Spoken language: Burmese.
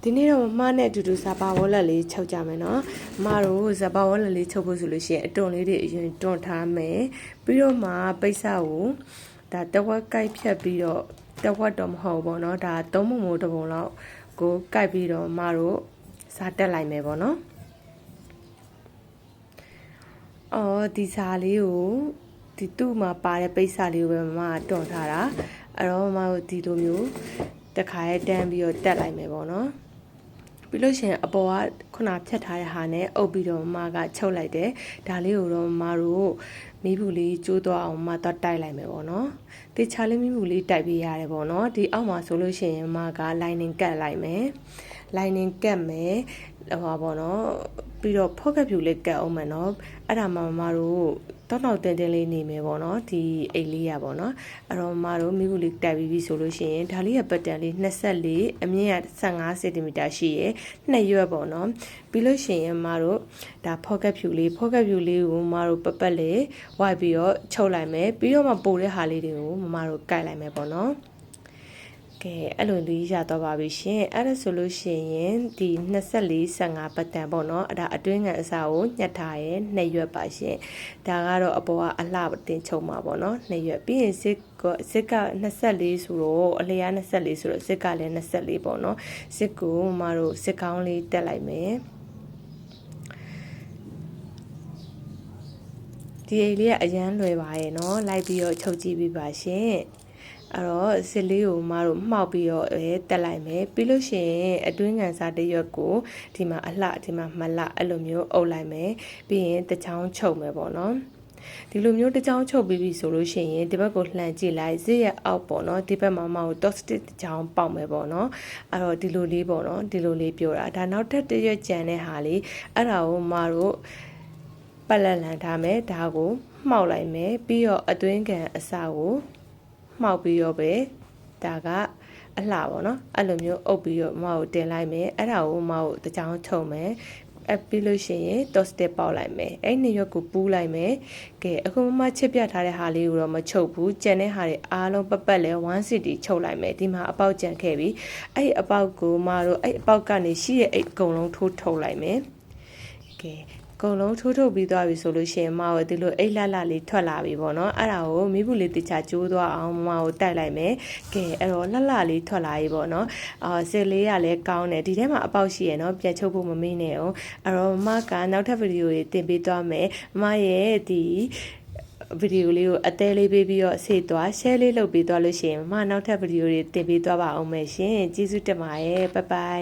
ဒီနေ့တော့မနဲ့အတူတူဇာပါဝေါ်လက်လေးချုပ်ကြမယ်နော်မတို့ဇာပါဝေါ်လက်လေးချုပ်ဖို့ဆိုလို့ရှိရင်အတွန်လေးတွေအရင်တွန်ထားမယ်ပြီးတော့မှပိတ်စကိုဒါတဝက်ကိုက်ဖြတ်ပြီးတော့တဝက်တော့မဟုတ်ဘူးနော်ဒါသုံးပုံမို့တစ်ပုံလောက်ကိုကိုက်ပြီးတော့မတို့စားတက်လိုက်မယ်ပေါ့နော်ဒီစားလေးကိုဒီသူ့မှာပါတဲ့ပိတ်စလေးကိုပဲမမတွန်ထားတာအဲ့တော့မတို့ဒီလိုမျိုးတခါရဲတန်းပြီးတော့တက်လိုက်မယ်ပေါ့နော်ပြီးလို့ရှိရင်အပေါ်ကခုနဖြတ်ထားတဲ့ဟာနဲ့အုပ်ပြီးတော့မကချုပ်လိုက်တယ်ဒါလေးကိုတော့မတို့မီးဘူးလေးကျိုးသွားအောင်မတော့တိုက်လိုက်မယ်ပေါ့နော်တေချာလေးမီးဘူးလေးတိုက်ပေးရတယ်ပေါ့နော်ဒီအောက်မှာဆိုလို့ရှိရင်မက lining ကတ်လိုက်မယ် lining ကတ်မယ်ဟောပေါ့နော်ပြီးတော့ဖော့ကပ်ဖြူလေးကတ်အောင်မယ်နော်အဲ့ဒါမှမတို့တော့တင်းတင်းလေးနေမယ်ပေါ့နော်ဒီအိတ်လေးရပေါ့နော်အဲ့တော့မတို့မိဘူးလေးတက်ပြီးပြီဆိုလို့ရှိရင်ဒါလေးရပတ်တန်လေး24အမြင့်ရ15စင်တီမီတာရှိရယ်နှစ်ရွက်ပေါ့နော်ပြီးလို့ရှိရင်မတို့ဒါဖော့ကပ်ဖြူလေးကိုမတို့ပက်လေးဝိုက်ပြီးတော့ချုပ်လိုက်မယ်ပြီးတော့မှပိုတဲ့ဟာလေးတွေကိုမတို့ကိုက်လိုက်မယ်ပေါ့နော်ကဲအဲ့လိုလေးရတော့ပါပြီရှင်အဲ့ဒါဆိုလို့ရှိရင်ဒီ24-15ပတ်တန်ပေါ့နော်အဲ့ဒါအတွင်းငံအစားကိုညှက်ထားရဲနှစ်ရွက်ပါရှင်ဒါကတော့အပေါ်ကအလှတင်ချုပ်မှာပေါ့နော်နှစ်ရွက်ပြီးရင်စစ်က24ဆိုတော့အလျား24ဆိုတော့စစ်ကလည်း24ပေါ့နော်စစ်ကိုမတို့စစ်ကောင်းလေးတက်လိုက်မယ်ဒီအိတ်လေးကအရန်လွယ်ပါရဲ့နော်လိုက်ပြီးတော့ချုပ်ကြည့်ပြီးပါရှင်အဲ့တော့စစ်လေးကိုမတို့မှောက်ပြီးတော့တက်လိုက်မယ်ပြီးလို့ရှိရင်အတွင်းငံစားတစ်ရွက်ကိုဒီမှာအလှဒီမှာမလှအဲ့လိုမျိုးအုပ်လိုက်မယ်ပြီးရင်တစ်ချောင်းချုပ်မယ်ပေါ့နော်ဒီလိုမျိုးတစ်ချောင်းချုပ်ပြီးပြီဆိုလို့ရှိရင်ဒီဘက်ကိုလှန်ကြည့်လိုက်ဇစ်ရဲ့အောက်ပေါ့နော်ဒီဘက်မှာမဟုတ် dot stick တစ်ချောင်းပေါက်မယ်ပေါ့နော်အဲ့တော့ဒီလိုလေးပေါ့နော်ဒီလိုလေးပြောတာဒါနောက်ထပ်တစ်ရွက်ကြံတဲ့ဟာလေးအဲ့ဒါကိုမတို့ပတ်လက်လန်ထားမယ်ဒါကိုမှောက်လိုက်မယ်ပြီးတော့အတွင်းကန်အစကိုမှောက်ပြီးတော့ပဲဒါကအလှပေါ့နော်အဲ့လိုမျိုးအုပ်ပြီးတော့မကိုတင်လိုက်မယ်အဲ့ဒါကိုမကိုတချောင်းချုံမယ်အပြီးလို့ရှိရင် toasted ပေါက်လိုက်မယ်အဲ့နှစ်ရွက်ကိုပူးလိုက်မယ်ကဲအခုမချစ်ပြထားတဲ့ဟာလေးကိုတော့မချုပ်ဘူးကြံတဲ့ဟာတွေအားလုံးပတ်လဲ1 city ချုပ်လိုက်မယ်ဒီမှာအပေါက်ကြံခဲ့ပြီအဲ့အပေါက်ကိုမတို့အဲ့အပေါက်ကနေရှိရဲ့အဲ့အကုန်လုံးထိုးထုတ်လိုက်မယ်ကဲအကုန်လုံးထိုးထုတ်ပြီးသွားပြီဆိုလို့ရှိရင်မကိုဒီလိုအိတ်လှလှလေးထွက်လာပြီပေါ့နော်အဲ့ဒါကိုမိဘူးလေးတခြားကျိုးသွားအောင်မကိုတိုက်လိုက်မယ်ကဲအဲ့တော့လှလှလေးထွက်လာပြီပေါ့နော်စစ်လေးကလည်းကောင်းတယ်ဒီထဲမှာအပေါက်ရှိရနော်ပြန်ချုပ်ဖို့မမေ့နဲ့အောင်အဲ့တော့မကနောက်ထပ်ဗီဒီယိုတွေတင်ပေးသွားမယ်မရဲ့ဒီဗီဒီယိုလေးကိုအသေးလေးပေးပြီးတော့ဆေးသွား share လေးလုပ်ပေးသွားလို့ရှိရင်မနောက်ထပ်ဗီဒီယိုတွေတင်ပေးသွားပါအောင်မယ်ရှင်ကျေးဇူးတင်ပါတယ်ဘိုင်ဘိုင်